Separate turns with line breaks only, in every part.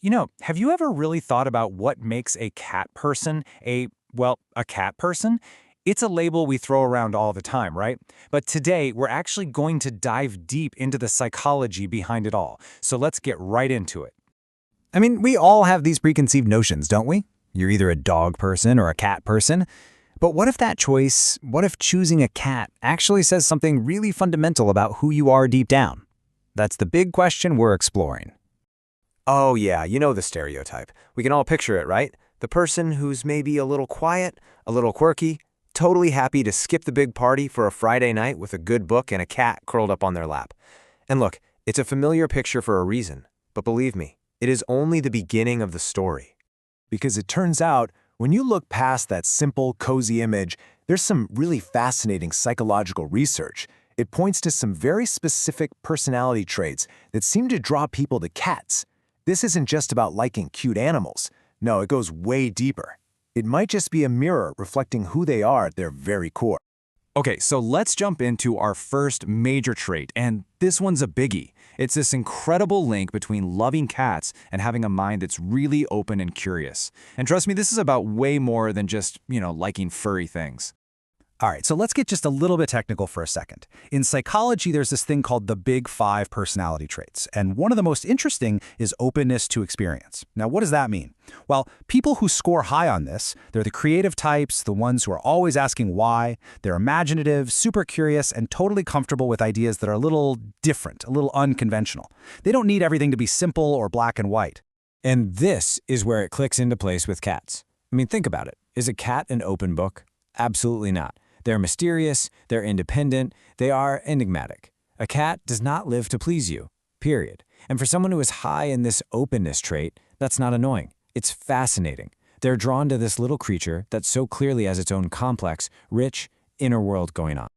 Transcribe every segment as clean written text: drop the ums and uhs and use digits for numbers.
Have you ever really thought about what makes a cat person a cat person? It's a label we throw around all the time, right? But today, we're actually going to dive deep into the psychology behind it all. So let's get right into it.
I mean, we all have these preconceived notions, don't we? You're either a dog person or a cat person. But what if choosing a cat actually says something really fundamental about who you are deep down? That's the big question we're exploring.
Oh yeah, you know the stereotype. We can all picture it, right? The person who's maybe a little quiet, a little quirky, totally happy to skip the big party for a Friday night with a good book and a cat curled up on their lap. And look, it's a familiar picture for a reason. But believe me, it is only the beginning of the story.
Because it turns out, when you look past that simple, cozy image, there's some really fascinating psychological research. It points to some very specific personality traits that seem to draw people to cats. This isn't just about liking cute animals. No, it goes way deeper. It might just be a mirror reflecting who they are at their very core.
Okay, so let's jump into our first major trait, and this one's a biggie. It's this incredible link between loving cats and having a mind that's really open and curious. And trust me, this is about way more than just, liking furry things.
All right, so let's get just a little bit technical for a second. In psychology, there's this thing called the Big Five personality traits, and one of the most interesting is openness to experience. Now, what does that mean? Well, people who score high on this, they're the creative types, the ones who are always asking why, they're imaginative, super curious, and totally comfortable with ideas that are a little different, a little unconventional. They don't need everything to be simple or black and white.
And this is where it clicks into place with cats. I mean, think about it. Is a cat an open book? Absolutely not. They're mysterious, they're independent, they are enigmatic. A cat does not live to please you, period. And for someone who is high in this openness trait, that's not annoying. It's fascinating. They're drawn to this little creature that so clearly has its own complex, rich, inner world going on.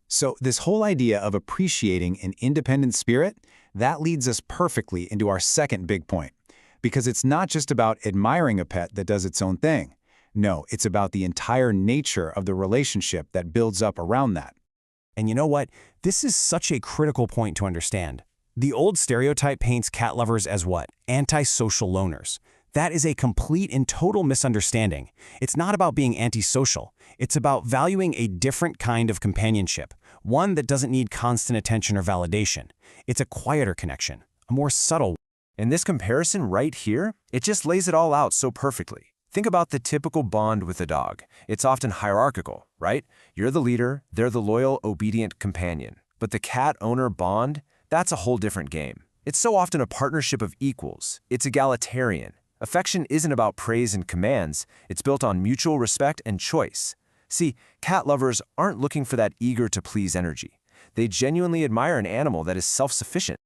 So this whole idea of appreciating an independent spirit, that leads us perfectly into our second big point. Because it's not just about admiring a pet that does its own thing. No, it's about the entire nature of the relationship that builds up around that.
And you know what? This is such a critical point to understand. The old stereotype paints cat lovers as what? Antisocial loners. That is a complete and total misunderstanding. It's not about being antisocial. It's about valuing a different kind of companionship, one that doesn't need constant attention or validation. It's a quieter connection, a more subtle one.
And this comparison right here, it just lays it all out so perfectly. Think about the typical bond with a dog. It's often hierarchical, right? You're the leader, they're the loyal, obedient companion. But the cat-owner bond, that's a whole different game. It's so often a partnership of equals. It's egalitarian. Affection isn't about praise and commands. It's built on mutual respect and choice. See, cat lovers aren't looking for that eager-to-please energy. They genuinely admire an animal that is self-sufficient.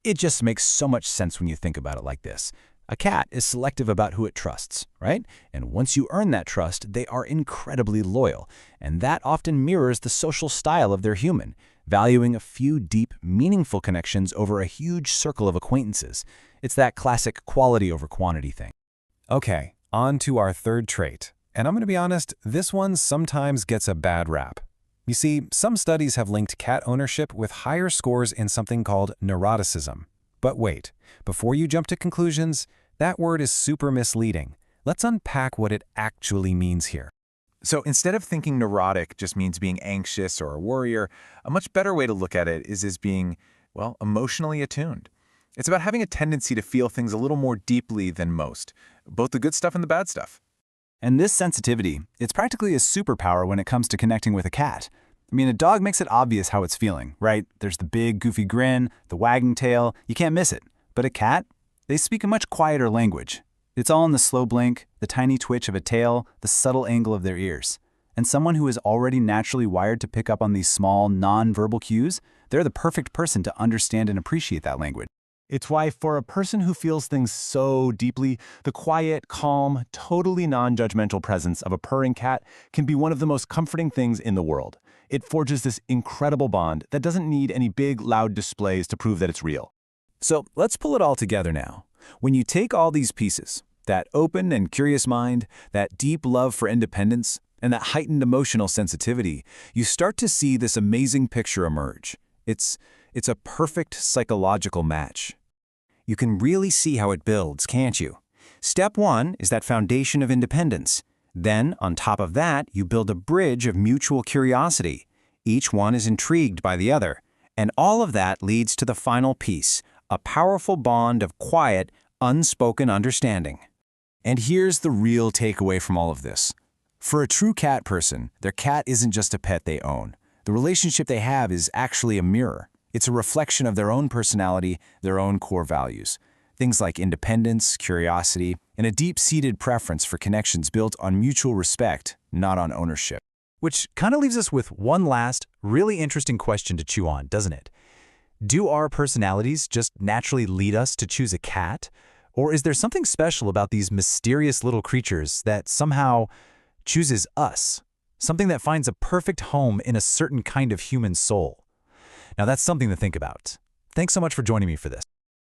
It just makes so much sense when you think about it like this. A cat is selective about who it trusts, right? And once you earn that trust, they are incredibly loyal. And that often mirrors the social style of their human, valuing a few deep, meaningful connections over a huge circle of acquaintances. It's that classic quality over quantity thing.
Okay, on to our third trait. And I'm going to be honest, this one sometimes gets a bad rap. You see, some studies have linked cat ownership with higher scores in something called neuroticism. But wait, before you jump to conclusions, that word is super misleading. Let's unpack what it actually means here.
So instead of thinking neurotic just means being anxious or a worrier, a much better way to look at it is as being, emotionally attuned. It's about having a tendency to feel things a little more deeply than most, both the good stuff and the bad stuff.
And this sensitivity, it's practically a superpower when it comes to connecting with a cat. I mean, a dog makes it obvious how it's feeling, right? There's the big, goofy grin, the wagging tail, you can't miss it. But a cat, they speak a much quieter language. It's all in the slow blink, the tiny twitch of a tail, the subtle angle of their ears. And someone who is already naturally wired to pick up on these small, non-verbal cues, they're the perfect person to understand and appreciate that language.
It's why for a person who feels things so deeply, the quiet, calm, totally non-judgmental presence of a purring cat can be one of the most comforting things in the world. It forges this incredible bond that doesn't need any big, loud displays to prove that it's real.
So let's pull it all together now. When you take all these pieces, that open and curious mind, that deep love for independence, and that heightened emotional sensitivity, you start to see this amazing picture emerge. It's a perfect psychological match.
You can really see how it builds, can't you? Step 1 is that foundation of independence. Then, on top of that, you build a bridge of mutual curiosity. Each one is intrigued by the other. And all of that leads to the final piece, a powerful bond of quiet, unspoken understanding. And here's the real takeaway from all of this. For a true cat person, their cat isn't just a pet they own. The relationship they have is actually a mirror. It's a reflection of their own personality, their own core values. Things like independence, curiosity, and a deep-seated preference for connections built on mutual respect, not on ownership.
Which kind of leaves us with one last, really interesting question to chew on, doesn't it? Do our personalities just naturally lead us to choose a cat? Or is there something special about these mysterious little creatures that somehow chooses us? Something that finds a perfect home in a certain kind of human soul? Now that's something to think about. Thanks so much for joining me for this.